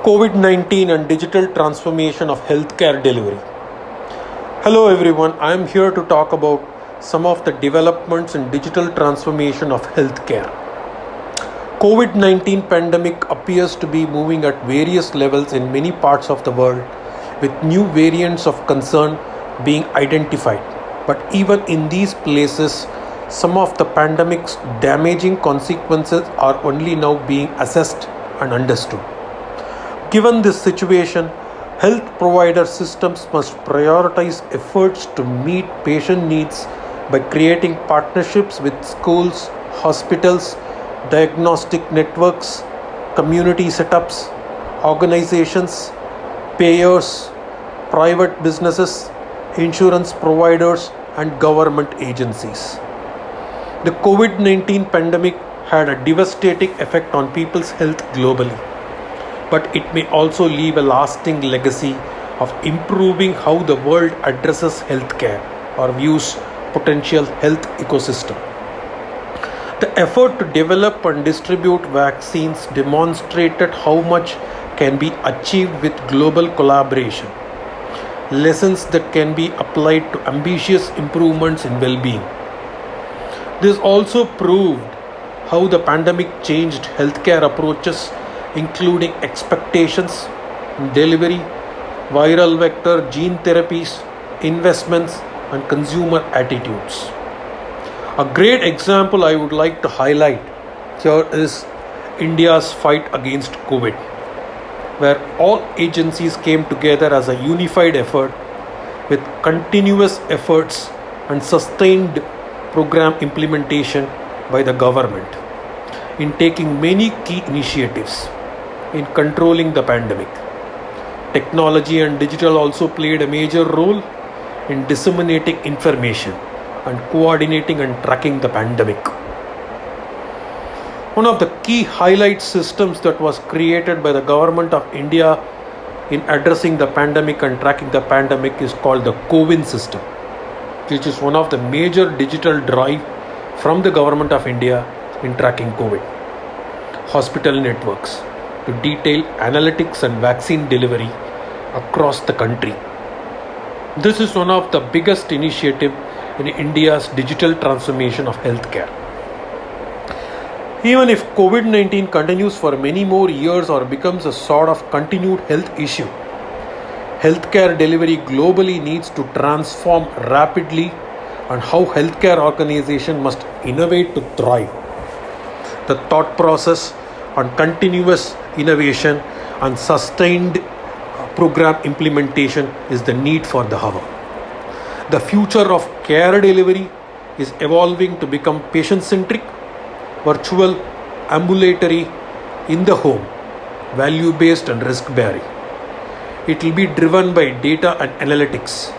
COVID-19 and digital transformation of healthcare delivery. Hello everyone, I am here to talk about some of the developments in digital transformation of healthcare. COVID-19 pandemic appears to be moving at various levels in many parts of the world, with new variants of concern being identified. But even in these places, some of the pandemic's damaging consequences are only now being assessed and understood. Given this situation, health provider systems must prioritize efforts to meet patient needs by creating partnerships with schools, hospitals, diagnostic networks, community setups, organizations, payers, private businesses, insurance providers, and government agencies. The COVID-19 pandemic had a devastating effect on people's health globally, but it may also leave a lasting legacy of improving how the world addresses healthcare or views potential health ecosystem. The effort to develop and distribute vaccines demonstrated how much can be achieved with global collaboration, lessons that can be applied to ambitious improvements in well-being. This also proved how the pandemic changed healthcare approaches, including expectations, delivery, viral vector, gene therapies, investments, and consumer attitudes. A great example I would like to highlight here is India's fight against COVID, where all agencies came together as a unified effort with continuous efforts and sustained program implementation by the government in taking many key initiatives in controlling the pandemic. Technology and digital also played a major role in disseminating information and coordinating and tracking the pandemic. One of the key highlight systems that was created by the government of India in addressing the pandemic and tracking the pandemic is called the COVID system, which is one of the major digital drive from the government of India in tracking COVID. Hospital networks to detail analytics and vaccine delivery across the country. This is one of the biggest initiatives in India's digital transformation of healthcare. Even if COVID-19 continues for many more years or becomes a sort of continued health issue, healthcare delivery globally needs to transform rapidly, and how healthcare organizations must innovate to thrive. The thought process on continuous innovation and sustained program implementation is the need for the hour. The future of care delivery is evolving to become patient-centric, virtual, ambulatory, in the home, value-based and risk-bearing. It will be driven by data and analytics,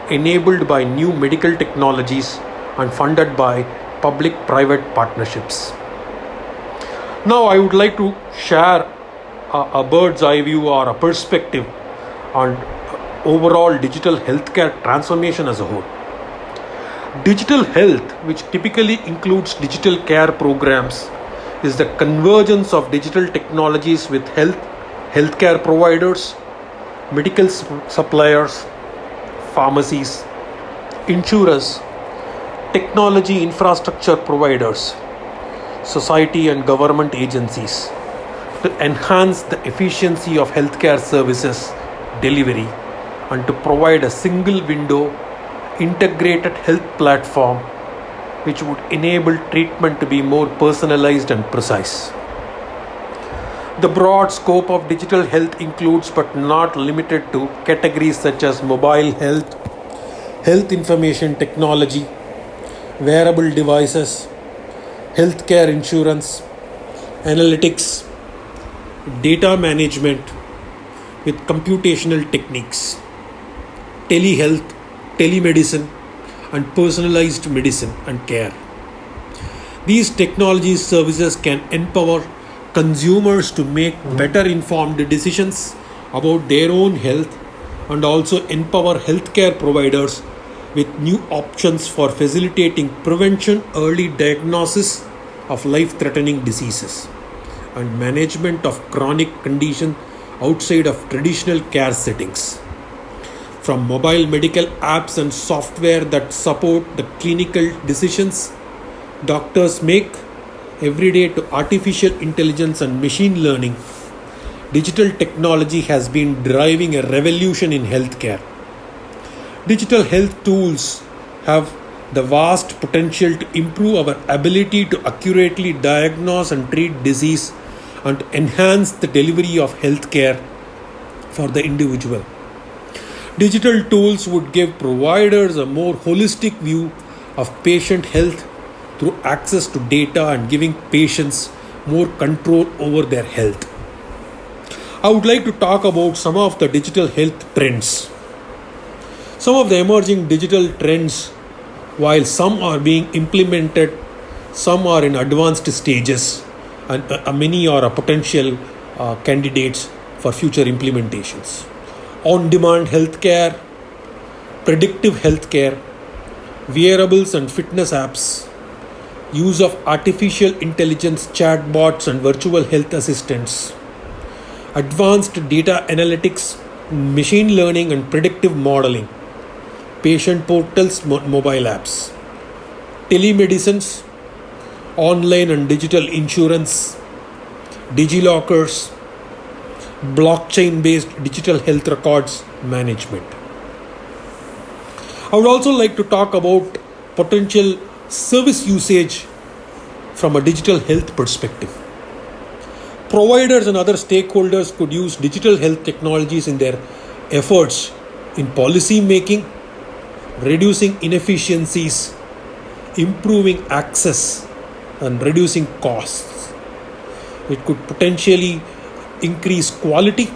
enabled by new medical technologies and funded by public-private partnerships. Now I would like to share a bird's eye view or a perspective on overall digital healthcare transformation as a whole. Digital health, which typically includes digital care programs, is the convergence of digital technologies with healthcare providers, medical suppliers, pharmacies, insurers, technology infrastructure providers, society and government agencies to enhance the efficiency of healthcare services delivery and to provide a single window integrated health platform which would enable treatment to be more personalized and precise. The broad scope of digital health includes but not limited to categories such as mobile health, health information technology, wearable devices, healthcare insurance, analytics, data management with computational techniques, telehealth, telemedicine, and personalized medicine and care. These technology services can empower consumers to make better informed decisions about their own health and also empower healthcare providers with new options for facilitating prevention, early diagnosis of life-threatening diseases, and management of chronic conditions outside of traditional care settings. From mobile medical apps and software that support the clinical decisions doctors make every day to artificial intelligence and machine learning, digital technology has been driving a revolution in healthcare. Digital health tools have the vast potential to improve our ability to accurately diagnose and treat disease and enhance the delivery of healthcare for the individual. Digital tools would give providers a more holistic view of patient health through access to data and giving patients more control over their health. I would like to talk about some of the digital health trends. Some of the emerging digital trends, while some are being implemented, some are in advanced stages, and many are potential candidates for future implementations. On-demand healthcare, predictive healthcare, wearables and fitness apps, use of artificial intelligence chatbots and virtual health assistants, advanced data analytics, machine learning and predictive modeling, patient portals, mobile apps, telemedicines, online and digital insurance, digilockers, blockchain-based digital health records management. I would also like to talk about potential service usage from a digital health perspective. Providers and other stakeholders could use digital health technologies in their efforts in policy making, reducing inefficiencies, improving access, and reducing costs. It could potentially increase quality,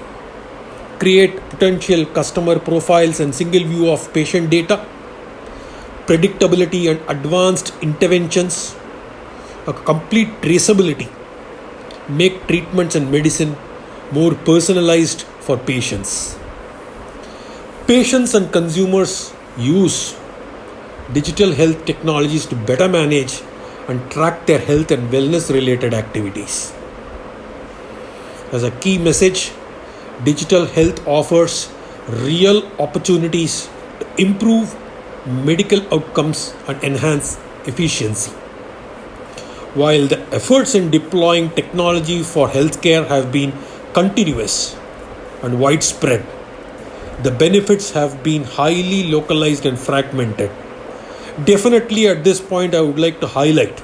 create potential customer profiles and single view of patient data, predictability and advanced interventions, a complete traceability, make treatments and medicine more personalized for patients. Patients and consumers use digital health technologies to better manage and track their health and wellness related activities. As a key message, digital health offers real opportunities to improve medical outcomes and enhance efficiency. While the efforts in deploying technology for healthcare have been continuous and widespread, the benefits have been highly localized and fragmented. Definitely at this point, I would like to highlight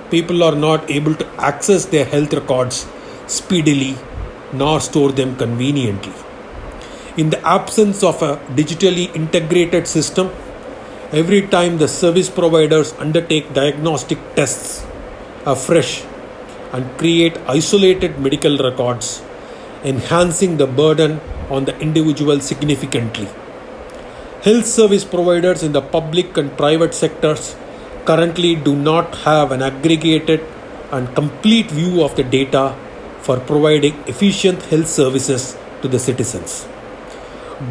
people are not able to access their health records speedily nor store them conveniently. In the absence of a digitally integrated system, every time the service providers undertake diagnostic tests afresh and create isolated medical records, enhancing the burden on the individual significantly. Health service providers in the public and private sectors currently do not have an aggregated and complete view of the data for providing efficient health services to the citizens.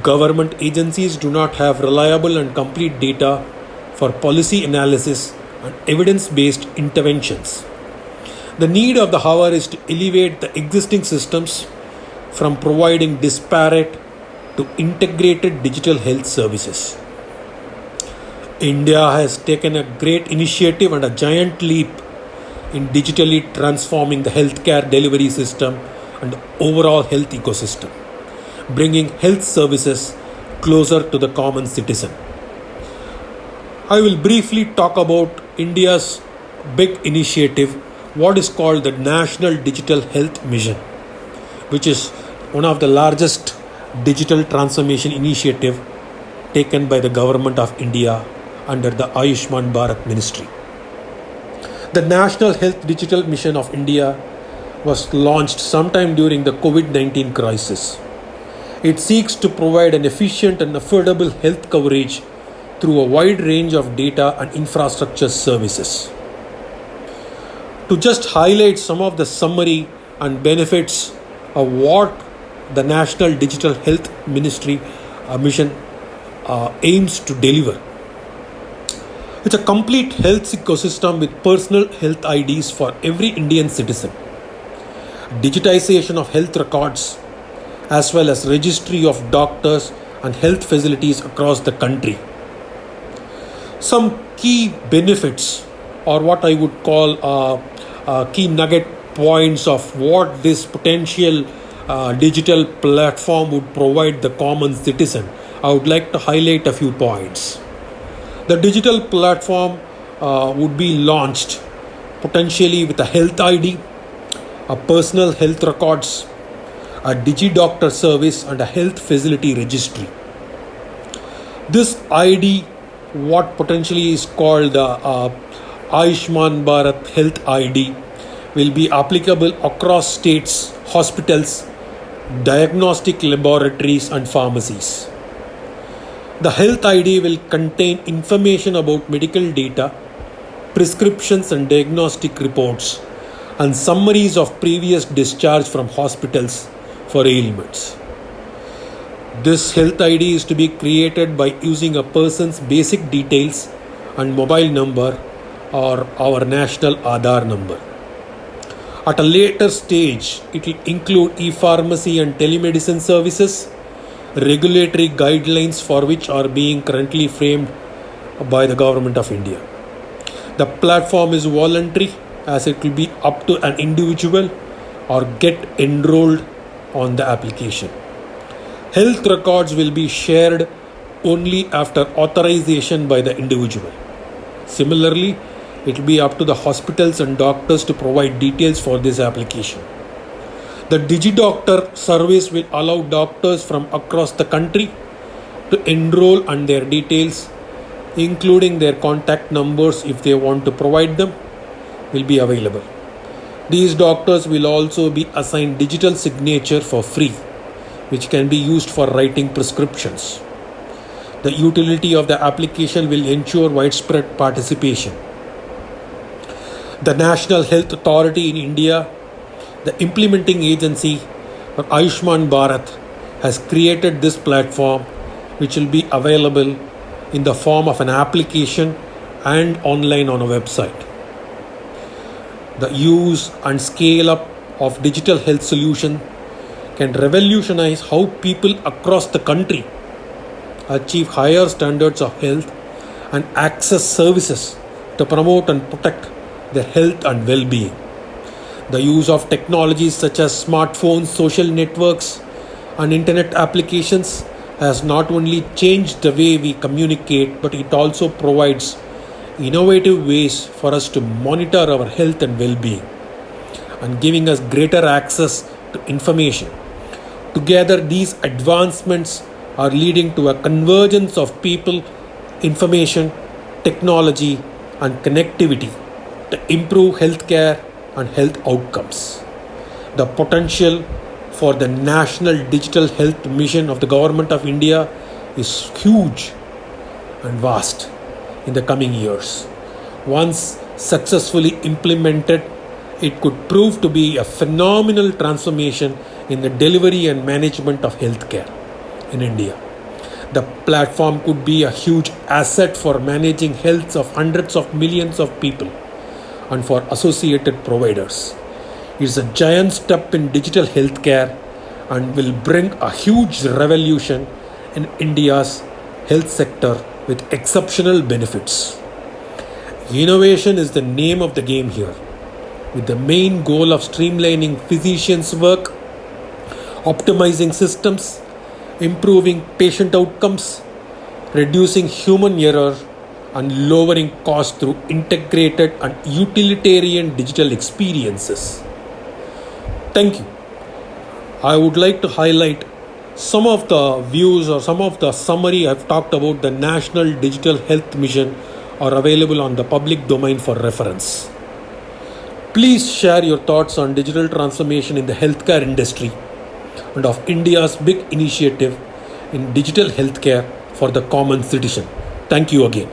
Government agencies do not have reliable and complete data for policy analysis and evidence-based interventions. The need of the hour is to elevate the existing systems from providing disparate to integrated digital health services. India has taken a great initiative and a giant leap in digitally transforming the healthcare delivery system and overall health ecosystem, bringing health services closer to the common citizen. I will briefly talk about India's big initiative, what is called the National Digital Health Mission, which is one of the largest digital transformation initiative taken by the government of India under the Ayushman Bharat Ministry. The National Health Digital Mission of India was launched sometime during the COVID-19 crisis. It seeks to provide an efficient and affordable health coverage through a wide range of data and infrastructure services. To just highlight some of the summary and benefits of what the National Digital Health Ministry mission aims to deliver. It's a complete health ecosystem with personal health IDs for every Indian citizen. Digitization of health records, as well as registry of doctors and health facilities across the country. Some key benefits, or what I would call key nugget points of what this potential digital platform would provide the common citizen, I would like to highlight a few points. The digital platform would be launched potentially with a health ID, a personal health records, a DigiDoctor service, and a health facility registry. This ID, what potentially is called the Ayushman Bharat Health ID, will be applicable across states, hospitals, diagnostic laboratories, and pharmacies. The health ID will contain information about medical data, prescriptions and diagnostic reports, and summaries of previous discharge from hospitals for ailments. This health ID is to be created by using a person's basic details and mobile number or our national Aadhaar number. At a later stage, it will include e-pharmacy and telemedicine services, regulatory guidelines for which are being currently framed by the Government of India. The platform is voluntary, as it will be up to an individual or get enrolled on the application. Health records will be shared only after authorization by the individual. Similarly, it will be up to the hospitals and doctors to provide details for this application. The DigiDoctor service will allow doctors from across the country to enroll and their details, including their contact numbers if they want to provide them, will be available. These doctors will also be assigned digital signature for free, which can be used for writing prescriptions. The utility of the application will ensure widespread participation. The National Health Authority in India, the implementing agency for Ayushman Bharat, has created this platform, which will be available in the form of an application and online on a website. The use and scale up of digital health solution can revolutionize how people across the country achieve higher standards of health and access services to promote and protect their health and well-being. The use of technologies such as smartphones, social networks, and internet applications has not only changed the way we communicate, but it also provides innovative ways for us to monitor our health and well-being and giving us greater access to information. Together, these advancements are leading to a convergence of people, information, technology, and connectivity to improve healthcare and health outcomes. The potential for the National Digital Health Mission of the Government of India is huge and vast in the coming years. Once successfully implemented, it could prove to be a phenomenal transformation in the delivery and management of healthcare in India. The platform could be a huge asset for managing health of hundreds of millions of people and for associated providers. It is a giant step in digital healthcare and will bring a huge revolution in India's health sector with exceptional benefits. Innovation is the name of the game here, with the main goal of streamlining physicians' work, optimizing systems, improving patient outcomes, reducing human error, and lowering costs through integrated and utilitarian digital experiences. Thank you. I would like to highlight some of the views or some of the summary I've talked about. The National Digital Health Mission are available on the public domain for reference. Please share your thoughts on digital transformation in the healthcare industry and of India's big initiative in digital healthcare for the common citizen. Thank you again.